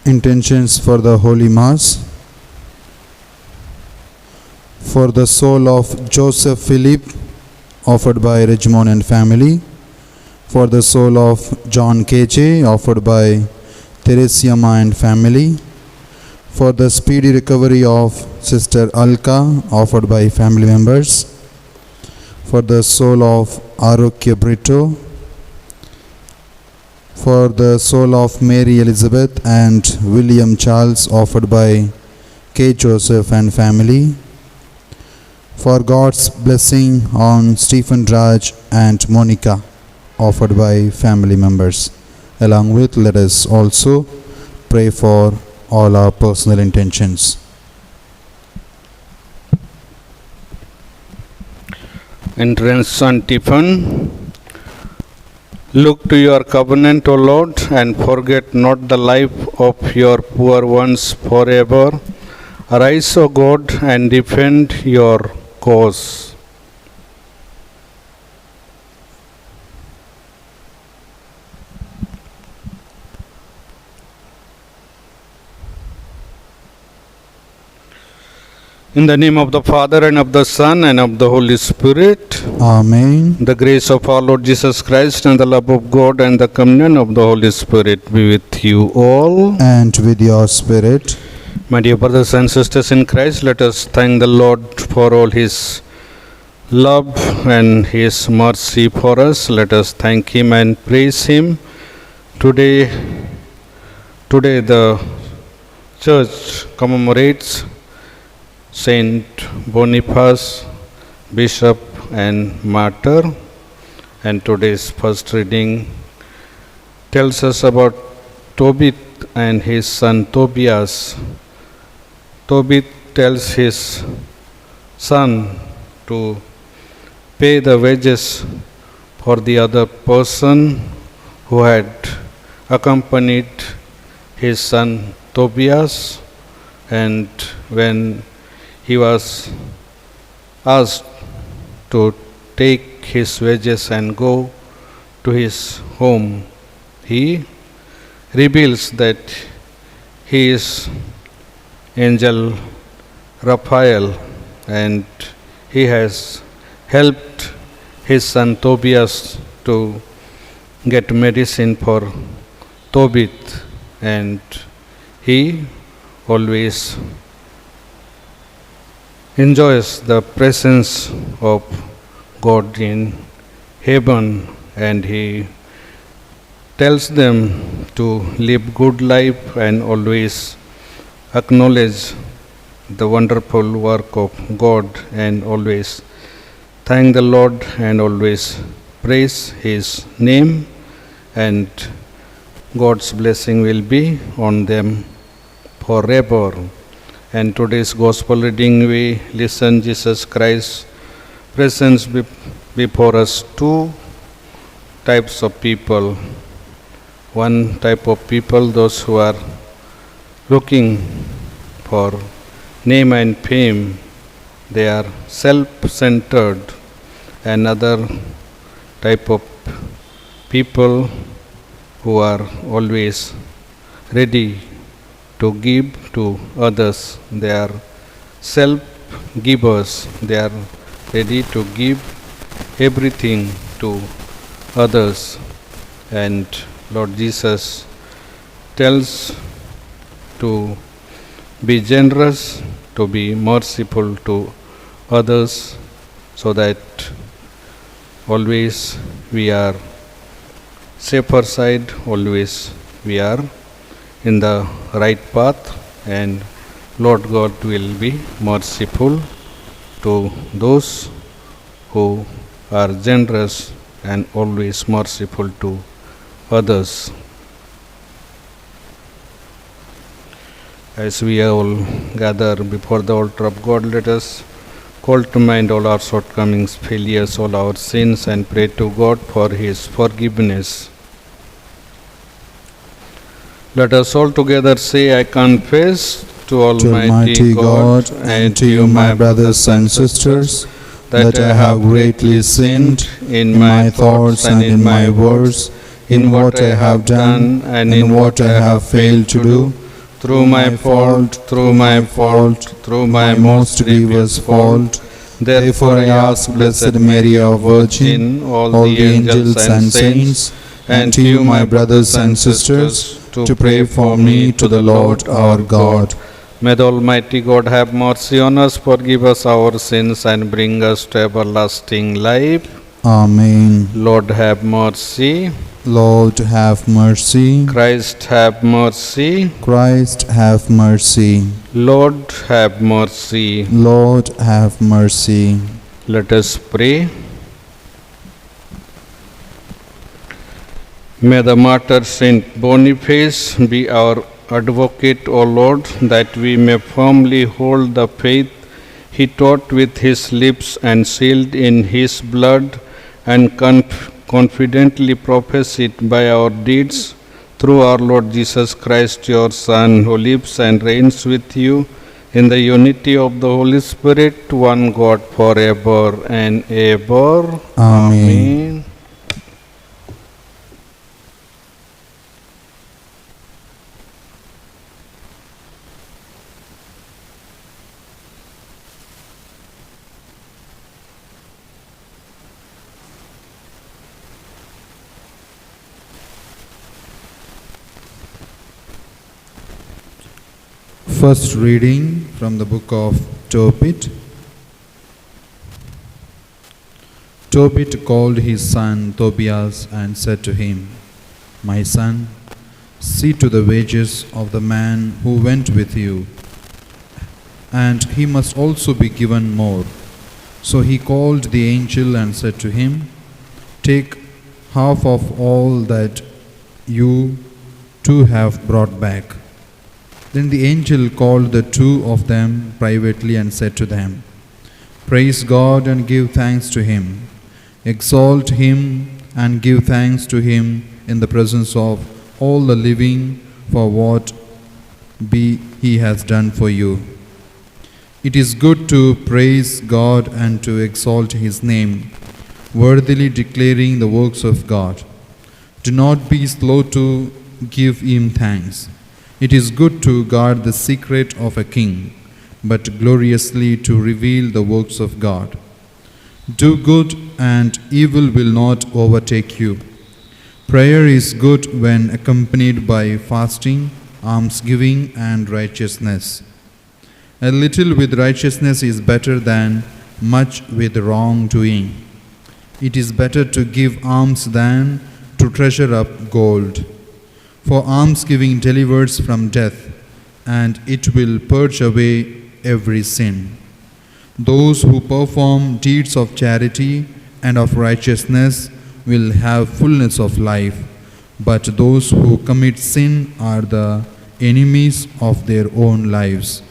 Intentions for the Holy Mass. For the soul of Joseph Philip, offered by Ridgemont and family. For the soul of John Keche, offered by Teresiama and family. For the speedy recovery of Sister Alka, offered by family members. For the soul of Arokya Brito. For the soul of Mary Elizabeth and William Charles, offered by K. Joseph and family. For God's blessing on Stephen Raj and Monica, offered by family members. Along with, let us also pray for all our personal intentions. Entrance antiphon. Look to your covenant, O Lord, and forget not the life of your poor ones forever. Arise, O God, and defend your cause. In the name of the Father, and of the Son, and of the Holy Spirit. Amen. The grace of our Lord Jesus Christ, and the love of God, and the communion of the Holy Spirit be with you all. And with your spirit. My dear brothers and sisters in Christ, let us thank the Lord for all His love and His mercy for us. Let us thank Him and praise Him. Today the Church commemorates Saint Boniface, Bishop and Martyr, and today's first reading tells us about Tobit and his son Tobias. Tobit tells his son to pay the wages for the other person who had accompanied his son Tobias, and when he was asked to take his wages and go to his home, he reveals that he is Angel Raphael, and he has helped his son Tobias to get medicine for Tobit, and he always enjoys the presence of God in heaven, and he tells them to live good life and always acknowledge the wonderful work of God, and always thank the Lord and always praise His name, and God's blessing will be on them forever. And today's gospel reading, we listen Jesus Christ presents before us two types of people. One type of people, those who are looking for name and fame, they are self-centered. Another type of people who are always ready to give to others. They are self-givers. They are ready to give everything to others. And Lord Jesus tells to be generous, to be merciful to others, so that always we are safer side, always we are in the right path, and Lord God will be merciful to those who are generous and always merciful to others. As we all gather before the altar of God, let us call to mind all our shortcomings, failures, all our sins, and pray to God for His forgiveness. Let us all together say, I confess to Almighty God and to you, my brothers and sisters, that I have greatly sinned in my thoughts and in my words, in what I have done and in what I have failed to do. through my fault, through my fault, through my most grievous fault. Therefore I ask Blessed Mary, our Virgin, all the angels and saints, and you, my brothers and sisters, to pray for me to the Lord our God. May the Almighty God have mercy on us, forgive us our sins, and bring us to everlasting life. Amen. Lord have mercy. Lord, have mercy. Christ have mercy. Christ, have mercy. Lord have mercy. Lord, have mercy. Let us pray. May the martyr Saint Boniface be our advocate, O Lord, that we may firmly hold the faith he taught with his lips and sealed in his blood, and confidently profess it by our deeds, through our Lord Jesus Christ, your Son, who lives and reigns with you in the unity of the Holy Spirit, one God, forever and ever. Amen. First reading from the book of Tobit. Tobit called his son Tobias and said to him, "My son, see to the wages of the man who went with you, and he must also be given more." So he called the angel and said to him, "Take half of all that you two have brought back." Then the angel called the two of them privately and said to them, "Praise God and give thanks to him. Exalt him and give thanks to him in the presence of all the living for what he has done for you. It is good to praise God and to exalt his name, worthily declaring the works of God. Do not be slow to give him thanks. It is good to guard the secret of a king, but gloriously to reveal the works of God. Do good, and evil will not overtake you. Prayer is good when accompanied by fasting, almsgiving, and righteousness. A little with righteousness is better than much with wrongdoing. It is better to give alms than to treasure up gold. For almsgiving delivers from death, and it will purge away every sin. Those who perform deeds of charity and of righteousness will have fullness of life, but those who commit sin are the enemies of their own lives.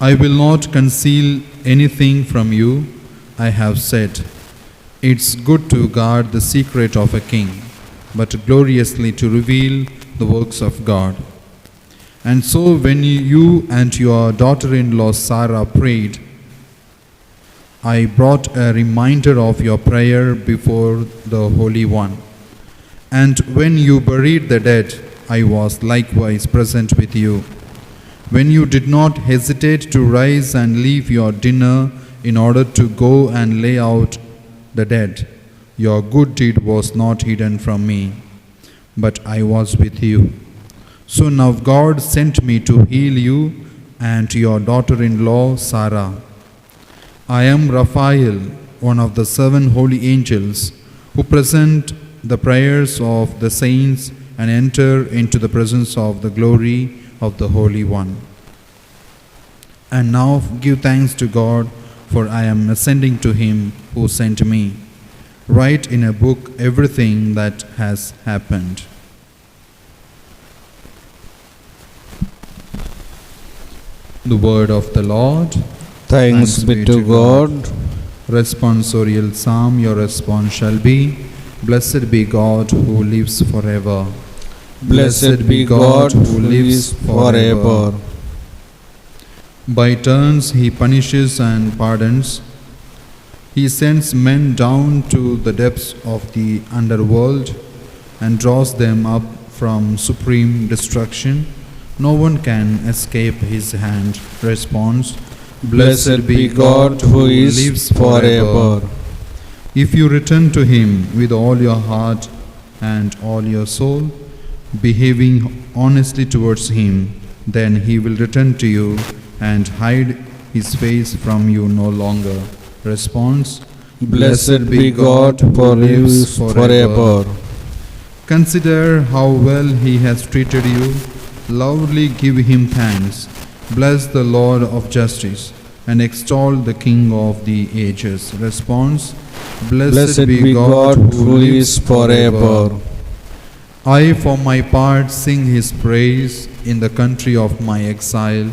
I will not conceal anything from you. I have said, it's good to guard the secret of a king, but gloriously to reveal the works of God. And so when you and your daughter-in-law Sarah prayed, I brought a reminder of your prayer before the Holy One. And when you buried the dead, I was likewise present with you. When you did not hesitate to rise and leave your dinner in order to go and lay out the dead, your good deed was not hidden from me, but I was with you. So now God sent me to heal you and your daughter-in-law Sarah. I am Raphael, one of the 7 holy angels, who present the prayers of the saints and enter into the presence of the glory of the Holy One. And now give thanks to God, for I am ascending to him who sent me. Write in a book everything that has happened. The word of the Lord. Thanks be to God. Responsorial Psalm. Your response shall be, Blessed be God who lives forever. Blessed be God who lives forever. By turns he punishes and pardons. He sends men down to the depths of the underworld and draws them up from supreme destruction. No one can escape his hand. Response: Blessed be God who lives forever. If you return to him with all your heart and all your soul, behaving honestly towards him, then he will return to you and hide his face from you no longer. Response: Blessed be God who lives forever. Consider how well he has treated you. Loudly give him thanks. Bless the Lord of justice and extol the King of the ages. Response: Blessed be God who lives forever. I, for my part, sing his praise in the country of my exile.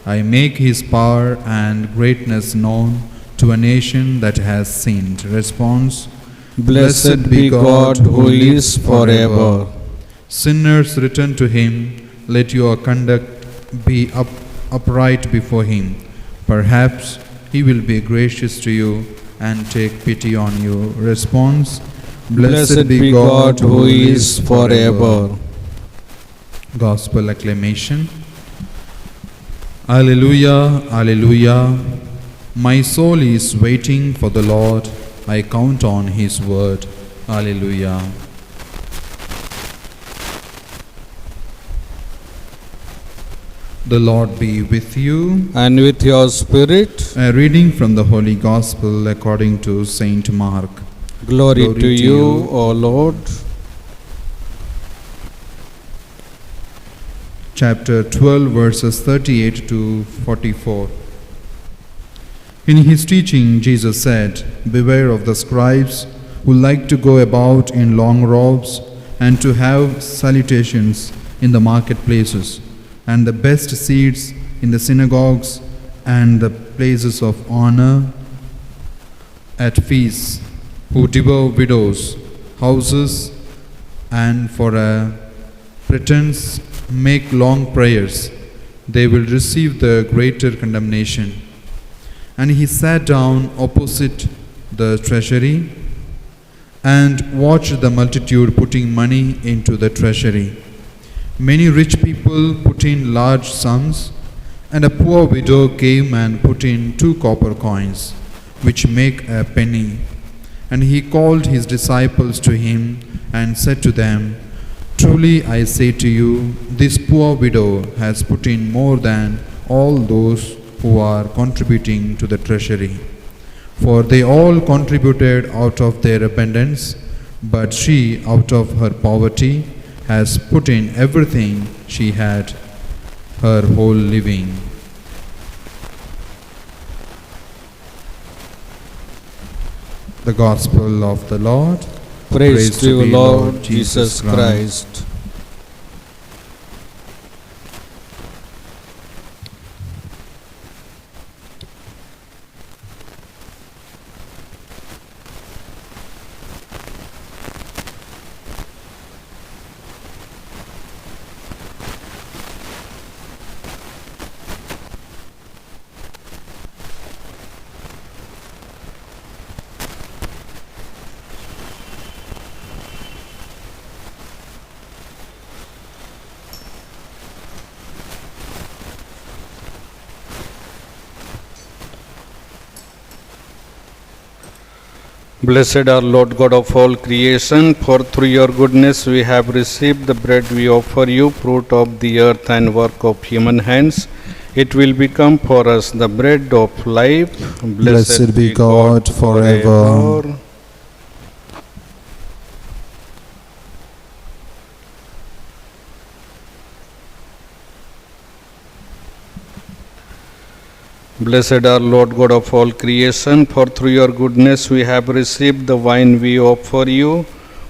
I make his power and greatness known to a nation that has sinned. Response: Blessed be God who lives forever. Sinners, return to him. Let your conduct be upright before him. Perhaps he will be gracious to you and take pity on you. Response: Blessed be God who is forever. Gospel acclamation. Alleluia, alleluia. My soul is waiting for the Lord. I count on his word. Alleluia. The Lord be with you. And with your spirit, A reading from the Holy Gospel according to Saint Mark. glory to you, O Lord. Chapter 12, verses 38 to 44. In his teaching, Jesus said, "Beware of the scribes who like to go about in long robes and to have salutations in the marketplaces and the best seats in the synagogues and the places of honor at feasts, who devour widows' houses and for a pretense make long prayers. They will receive the greater condemnation." And he sat down opposite the treasury and watched the multitude putting money into the treasury. Many rich people put in large sums, and a poor widow came and put in 2 copper coins, which make a penny. And he called his disciples to him and said to them, "Truly I say to you, this poor widow has put in more than all those who are contributing to the treasury. For they all contributed out of their abundance, but she, out of her poverty, has put in everything she had, her whole living." The Gospel of the Lord. Praise to you, Lord Jesus Christ. Blessed are Lord God of all creation, for through your goodness we have received the bread we offer you, fruit of the earth and work of human hands. It will become for us the bread of life. Blessed be God forever. Blessed are Lord God of all creation, for through your goodness we have received the wine we offer you,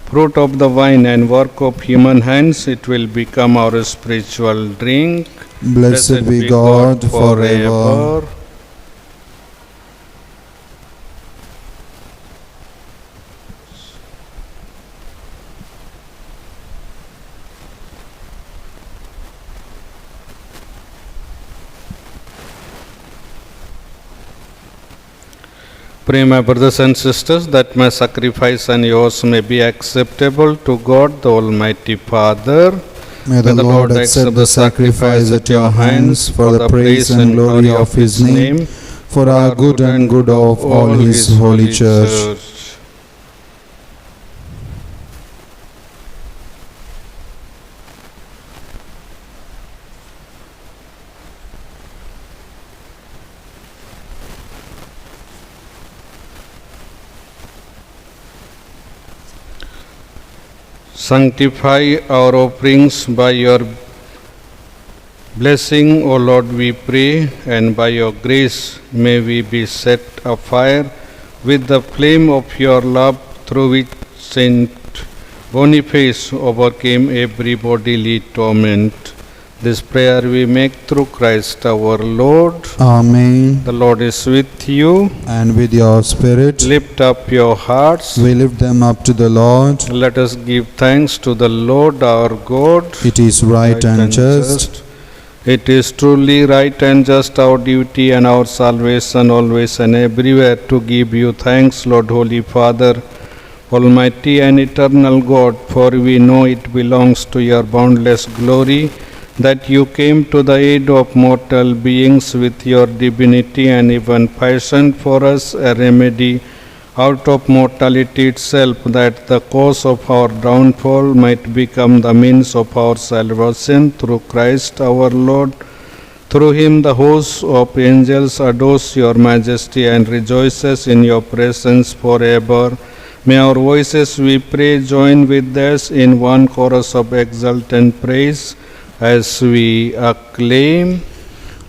fruit of the vine and work of human hands. It will become our spiritual drink. Blessed be God forever. Pray, my brothers and sisters, that my sacrifice and yours may be acceptable to God, the Almighty Father. May the Lord accept the sacrifice at your hands for the praise and glory of his name, for our good and good of all his holy church. Sanctify our offerings by your blessing, O Lord, we pray, and by your grace may we be set afire with the flame of your love, through which Saint Boniface overcame every bodily torment. This prayer we make through Christ our Lord. Amen. The Lord is with you. And with your spirit, Lift up your hearts. we lift them up to the Lord. Let us give thanks to the Lord our God. It is right and just. It is truly right and just, our duty and our salvation, always and everywhere, to give you thanks, Lord, Holy Father, Almighty and eternal God, for we know it belongs to your boundless glory that you came to the aid of mortal beings with your divinity, and even fashioned for us a remedy out of mortality itself, that the cause of our downfall might become the means of our salvation through Christ our Lord. Through him the host of angels adores your majesty and rejoices in your presence forever. May our voices, we pray, join with theirs in one chorus of exultant praise, as we acclaim,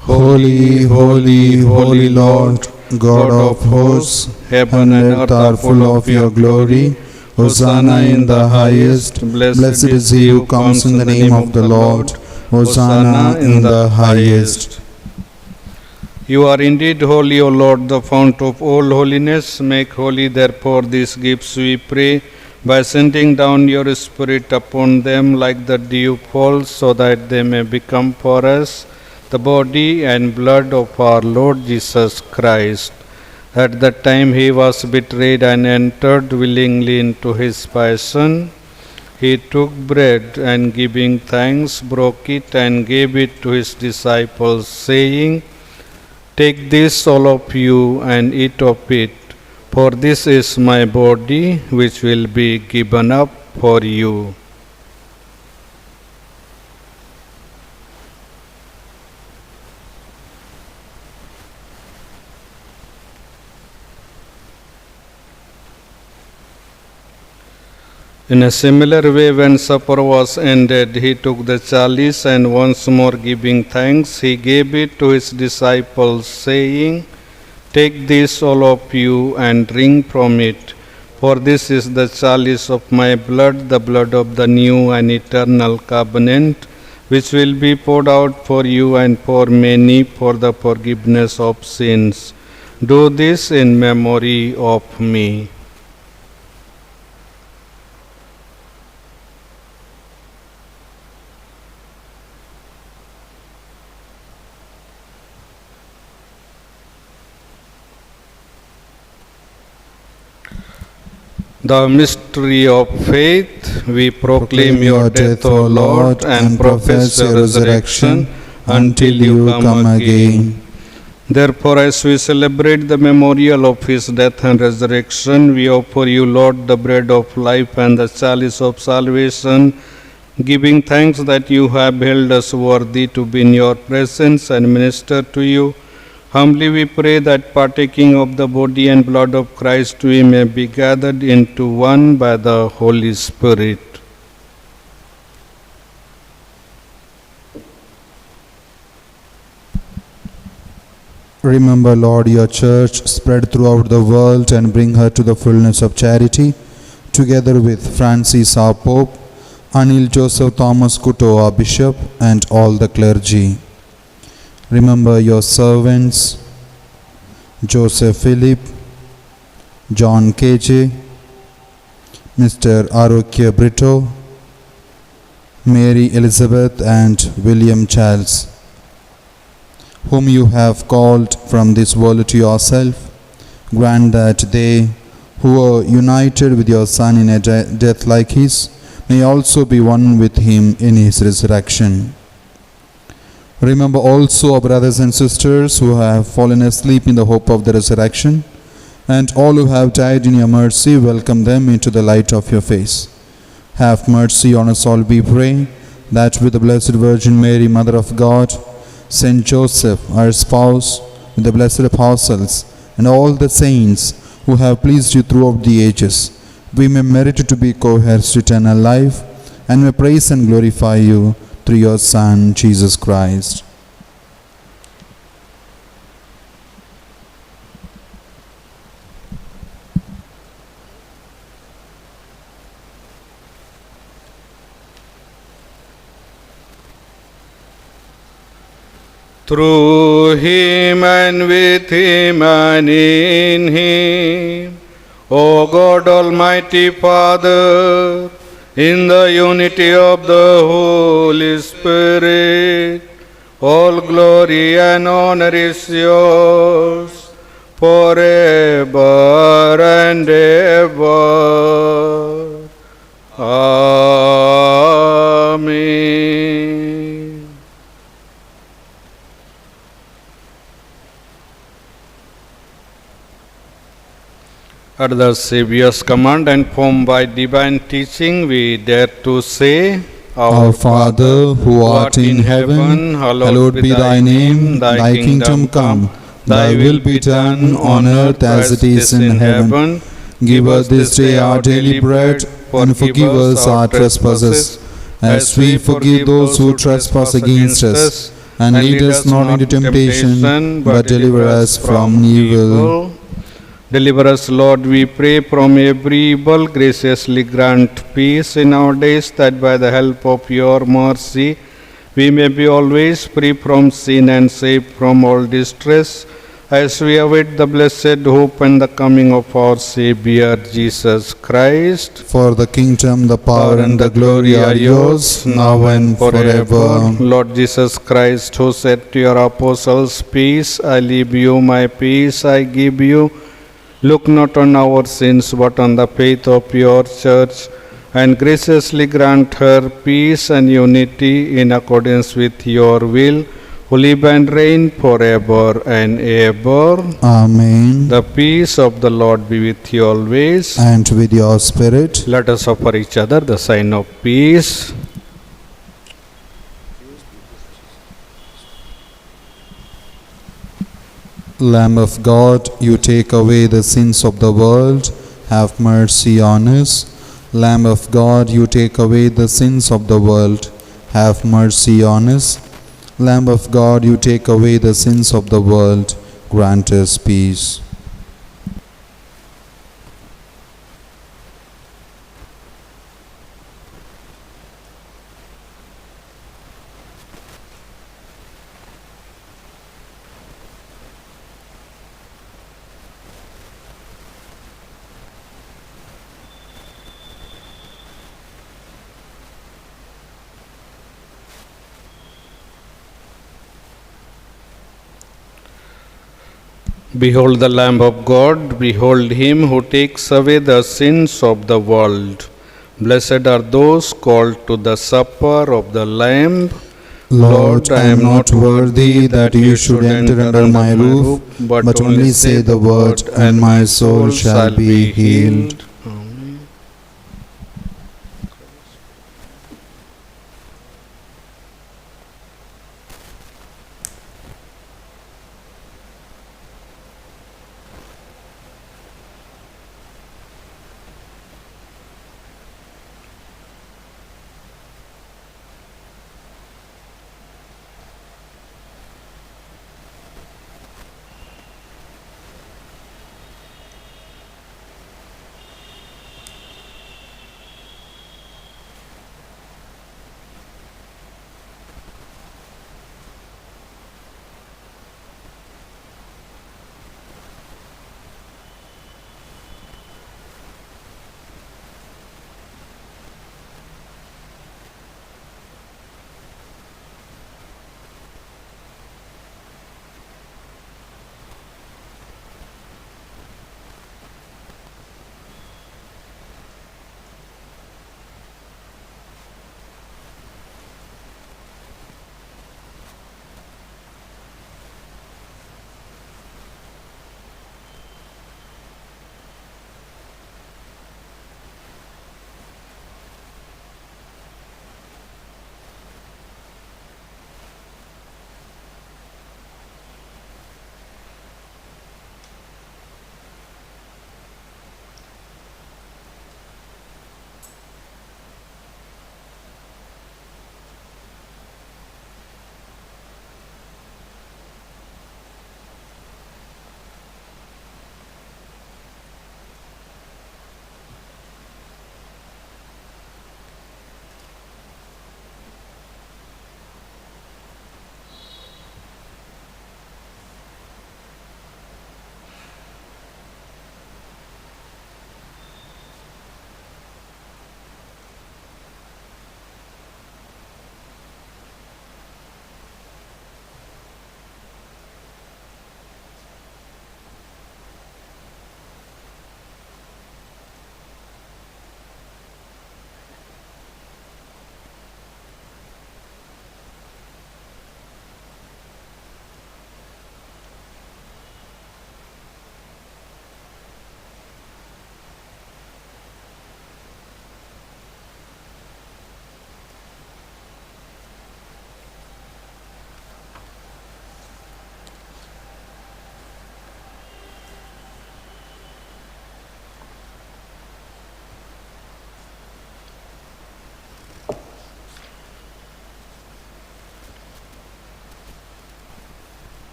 Holy, holy, holy Lord, God of hosts, heaven and earth are full of your glory. Hosanna in the highest. Blessed is he who comes in the name of the Lord. Hosanna in the highest. You are indeed holy, O Lord, the fount of all holiness. Make holy, therefore, these gifts, we pray, by sending down your Spirit upon them like the dew falls, so that they may become for us the body and blood of our Lord Jesus Christ. At the time he was betrayed and entered willingly into his passion, he took bread, and giving thanks, broke it and gave it to his disciples, saying, "Take this, all of you, and eat of it, for this is my body, which will be given up for you." In a similar way, when supper was ended, he took the chalice, and once more giving thanks, he gave it to his disciples, saying, "Take this, all of you, and drink from it, for this is the chalice of my blood, the blood of the new and eternal covenant, which will be poured out for you and for many for the forgiveness of sins. Do this in memory of me." The mystery of faith, we proclaim your death, O Lord, and profess your resurrection until you come again. Therefore, as we celebrate the memorial of his death and resurrection, we offer you, Lord, the bread of life and the chalice of salvation, giving thanks that you have held us worthy to be in your presence and minister to you. Humbly we pray that, partaking of the body and blood of Christ, we may be gathered into one by the Holy Spirit. Remember, Lord, your church spread throughout the world and bring her to the fullness of charity, together with Francis our Pope, Anil Joseph Thomas Kuto our Bishop, and all the clergy. Remember your servants, Joseph Philip, John KJ, Mr. Arokya Brito, Mary Elizabeth, and William Charles, whom you have called from this world to yourself. Grant that they who are united with your Son in a death like his may also be one with him in his resurrection. Remember also our brothers and sisters who have fallen asleep in the hope of the resurrection, and all who have died in your mercy, welcome them into the light of your face. Have mercy on us all, we pray, that with the Blessed Virgin Mary, Mother of God, Saint Joseph, our spouse, with the blessed apostles, and all the saints who have pleased you throughout the ages, we may merit to be co-heirs to eternal life, and may praise and glorify you through your Son, Jesus Christ. Through him and with him and in him, O God Almighty Father, in the unity of the Holy Spirit, all glory and honor is yours forever and ever. Amen. At the Saviour's command and formed by divine teaching, we dare to say, Our Father, who art in heaven, hallowed be thy name. Thy kingdom come. Thy will be done on earth as it is in heaven. Give us this day our daily bread, and forgive us our trespasses, as we forgive those who trespass against us. And lead us not into temptation, but deliver us from evil. Deliver us, Lord, we pray, from every evil. Graciously grant peace in our days, that by the help of your mercy we may be always free from sin and safe from all distress, as we await the blessed hope and the coming of our Saviour Jesus Christ. For the kingdom, the power, and the glory are yours, now and forever. Lord Jesus Christ, who said to your apostles, Peace I leave you, my peace I give you, look not on our sins, but on the faith of your church, and graciously grant her peace and unity in accordance with your will, who live and reign forever and ever. Amen. The peace of the Lord be with you always. And with your spirit. Let us offer each other the sign of peace. Lamb of God, you take away the sins of the world, have mercy on us. Lamb of God, you take away the sins of the world, have mercy on us. Lamb of God, you take away the sins of the world, grant us peace. Behold the Lamb of God, behold him who takes away the sins of the world. Blessed are those called to the supper of the Lamb. Lord, I am not worthy that you should enter under my roof, but only say the word, and my soul shall be healed.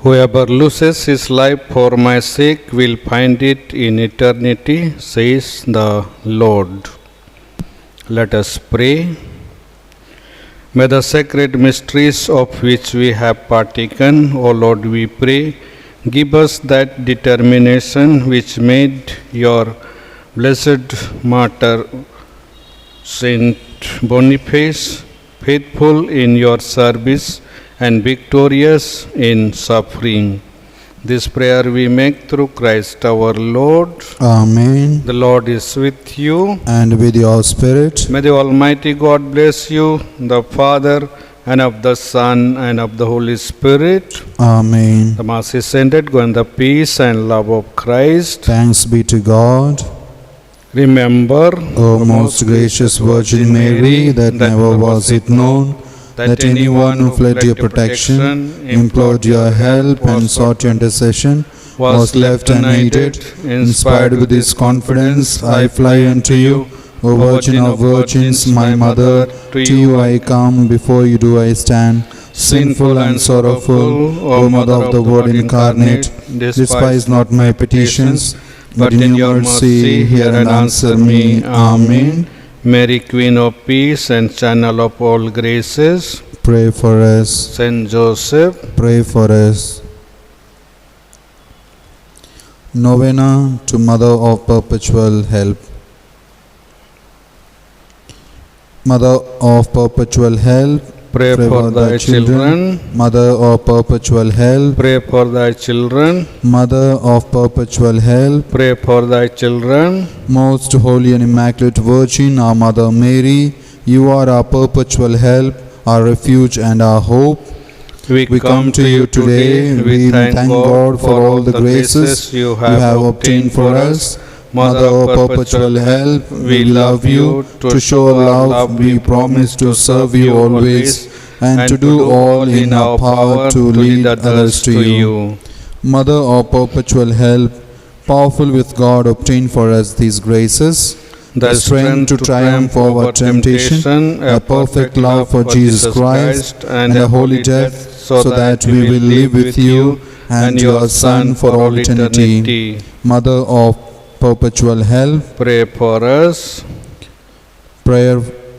Whoever loses his life for my sake will find it in eternity, says the Lord. Let us pray. May the sacred mysteries of which we have partaken, O Lord, we pray, give us that determination which made your blessed martyr Saint Boniface faithful in your service and victorious in suffering. This prayer we make through Christ our Lord. Amen. The Lord is with you. And with your spirit. May the Almighty God bless you, the Father, and of the Son, and of the Holy Spirit. Amen. The Mass is ended. Go in the peace and love of Christ. Thanks be to God. Remember, O most gracious Virgin Mary, that never was it known that anyone who fled your protection, implored your help, and sought your intercession was left unaided. Inspired with this confidence, I fly unto you, O Virgin of Virgins, my Mother. To you I come, before you do I stand, sinful and sorrowful. O Mother of the Word incarnate, despise not my petitions, but in your mercy hear and answer me. Amen. Mary, Queen of Peace and Channel of all graces, Pray for us. Saint Joseph, Pray for us. Novena to Mother of Perpetual Help. Mother of Perpetual Help, pray for thy children. Mother of Perpetual Help, Pray for thy children. Mother of Perpetual Help, Pray for thy children. Most Holy and Immaculate Virgin, our Mother Mary, you are our perpetual help, our refuge and our hope. We come to you today. We thank God for all the graces you have obtained for us. Mother of Perpetual Help, we love you. To show love, we promise to serve you always and to do all in our power to lead others to you. Mother of Perpetual Help, powerful with God, obtain for us these graces, the strength to triumph over temptation, a perfect love for Jesus Christ, and a holy death, so that we will live with you and your Son for all eternity. Mother of Perpetual Help, Pray for us. Prayer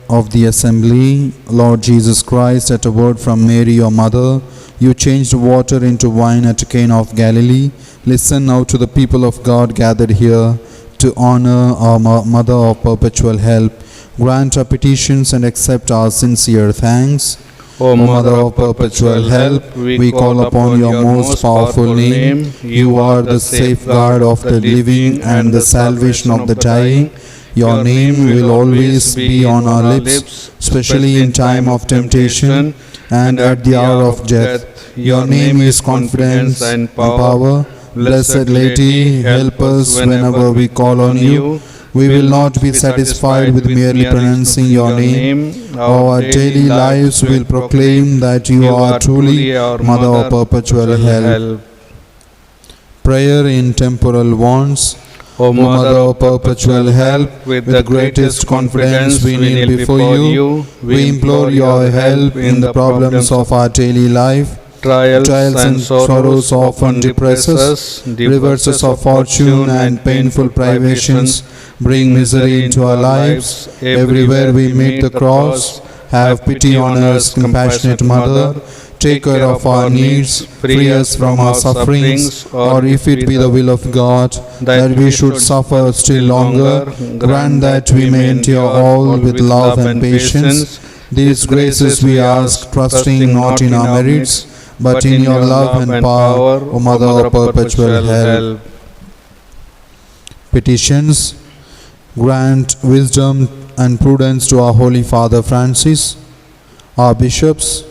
of the Assembly. Lord Jesus Christ, at a word from Mary, your mother, you changed water into wine at Cana of Galilee. Listen now to the people of God gathered here to honor our Mother of Perpetual Help. Grant our petitions and accept our sincere thanks. O O Mother of Perpetual Help, we call upon your most powerful name. You are the safeguard of the living and the salvation of the dying. Your name will always be on our lips, especially in time of temptation and at the hour of death. Your name is confidence and power. Blessed Lady, help us whenever we call on you. We will not be satisfied with merely pronouncing your name. Our daily lives will proclaim that you are truly Mother of Perpetual Help. Prayer in temporal wants. O Mother of Perpetual Help, with the greatest confidence we kneel before you. We implore your help in the problems of our daily life. Trials and sorrows often depress us. Reverses of fortune and painful privations bring misery into our lives. Everywhere we meet the cross. Have pity on us, compassionate Mother. Take care of our needs, free us from our sufferings, or if it be the will of God, that we should suffer still longer, grant that we may endure all with love and patience. These graces we ask, trusting not in our merits, but in your love and power, O Mother of Perpetual Help. Petitions. Grant wisdom and prudence to our Holy Father Francis, our bishops,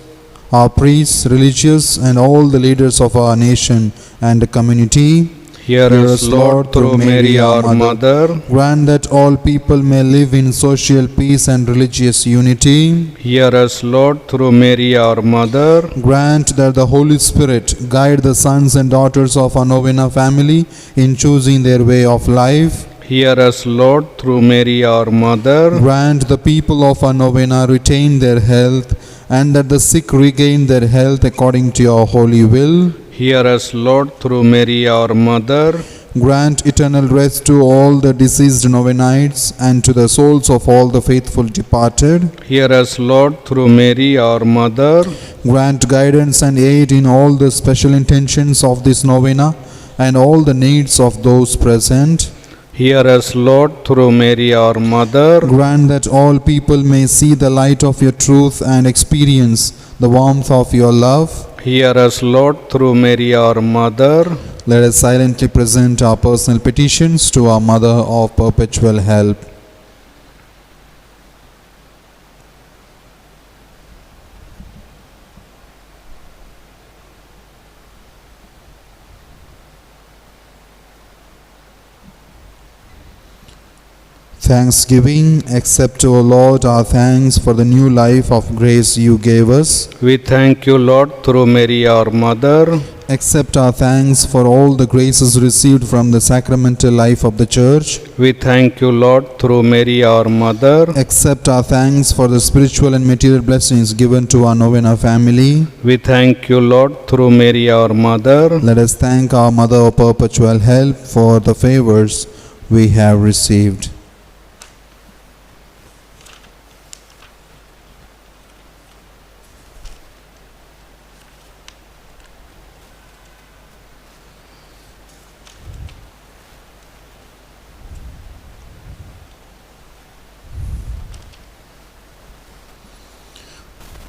our priests, religious, and all the leaders of our nation and the community. Hear us, Lord, through Mary, our Mother. Grant that all people may live in social peace and religious unity. Hear us, Lord, through Mary, our Mother. Grant that the Holy Spirit guide the sons and daughters of our Novena family in choosing their way of life. Hear us, Lord, through Mary, our Mother. Grant the people of our Novena retain their health, and that the sick regain their health according to your holy will. Hear us, Lord, through Mary, our Mother. Grant eternal rest to all the deceased novenites and to the souls of all the faithful departed. Hear us, Lord, through Mary, our Mother. Grant guidance and aid in all the special intentions of this novena and all the needs of those present. Hear us, Lord, through Mary, our Mother. Grant that all people may see the light of your truth and experience the warmth of your love. Hear us, Lord, through Mary, our Mother. Let us silently present our personal petitions to our Mother of Perpetual Help. Thanksgiving. Accept, O Lord, our thanks for the new life of grace you gave us. We thank you, Lord, through Mary, our Mother. Accept our thanks for all the graces received from the sacramental life of the Church. We thank you, Lord, through Mary, our Mother. Accept our thanks for the spiritual and material blessings given to our novena family. We thank you, Lord, through Mary, our Mother. Let us thank our Mother of Perpetual Help for the favors we have received.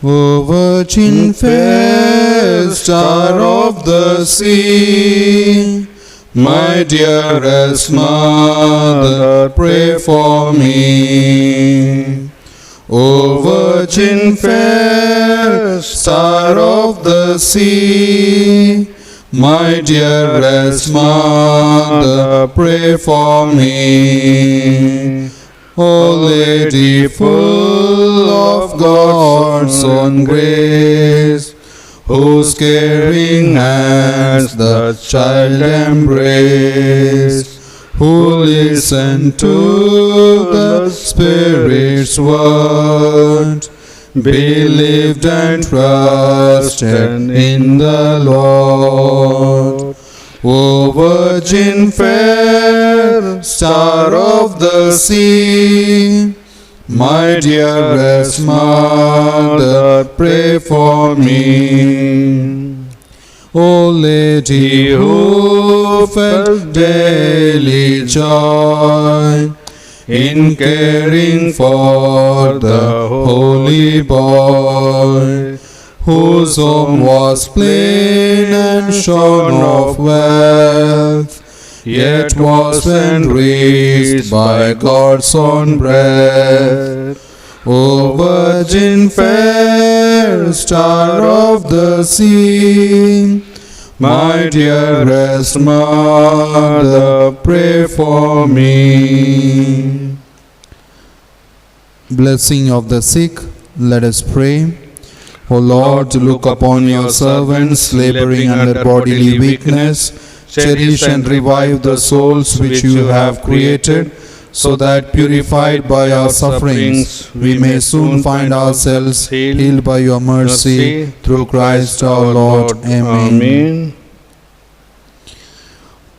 O Virgin fair, star of the sea, my dearest Mother, pray for me. O Virgin fair, star of the sea, my dearest Mother, pray for me. O Lady, full of God's own grace, whose caring hands the child embraced, who listened to the Spirit's word, believed and trusted in the Lord. O Virgin fair, star of the sea, my dearest Mother, pray for me. O Lady, who felt daily joy in caring for the holy boy, whose home was plain and shorn of wealth, yet was enriched by God's own breath. O Virgin fair, star of the sea, my dearest Mother, pray for me. Blessing of the sick, let us pray. O Lord, look upon your servants laboring under bodily weakness. Cherish and revive the souls which you have created, so that, purified by our sufferings, we may soon find ourselves healed by your mercy, through Christ our Lord. Amen.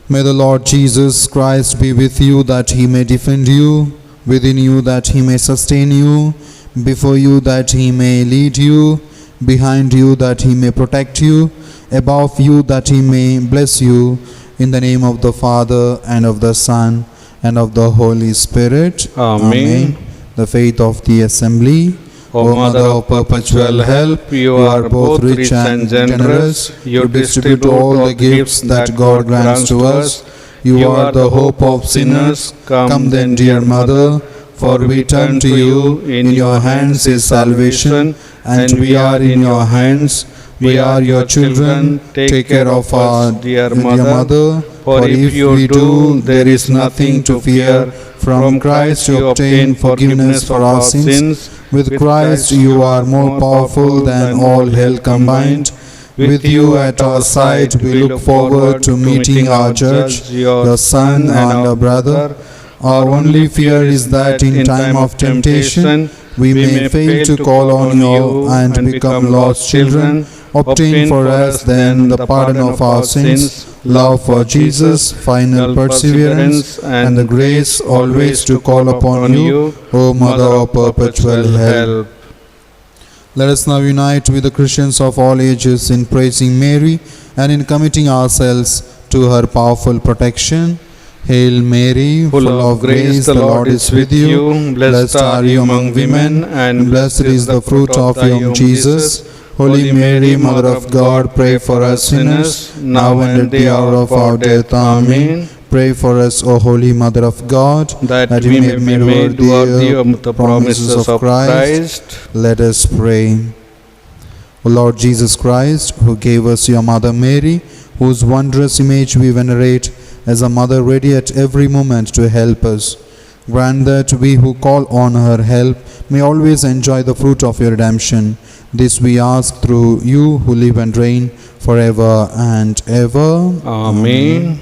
May the Lord Jesus Christ be with you, that he may defend you, within you, that he may sustain you, before you, that he may lead you, behind you, that he may protect you, above you, that he may bless you, in the name of the Father, and of the Son, and of the Holy Spirit. Amen. The faith of the assembly. O Mother of Perpetual Help, you are both rich and generous. You distribute all the gifts that God grants to us. You are the hope of sinners. Come then, dear Mother, for we turn to you. In your hands is salvation, and we are in your hands. We are your children. Take care of our dear Mother. For if you do, there is nothing to fear. From Christ you obtain forgiveness for our sins. With Christ you are more powerful than all hell combined. With you at our side, we look forward to meeting our Judge, your Son and our brother. Our only fear is that in time of temptation, we may fail to call on you and become lost children. obtain for us then the pardon of our sins, love for Jesus, final perseverance, and the grace always to call upon you, O Mother of perpetual help. Let us now unite with the Christians of all ages in praising Mary and in committing ourselves to her powerful protection. Hail Mary, full of grace, the Lord is with you. Blessed are you among women, and blessed is the fruit of your womb, Jesus. Holy Mary, Mother of God, pray for us sinners, now and at the hour of our death. Amen. Pray for us, O Holy Mother of God, that we may be made worthy of the promises of Christ. Let us pray. O Lord Jesus Christ, who gave us your Mother Mary, whose wondrous image we venerate as a mother ready at every moment to help us, grant that we who call on her help may always enjoy the fruit of your redemption. This we ask through you who live and reign forever and ever. Amen.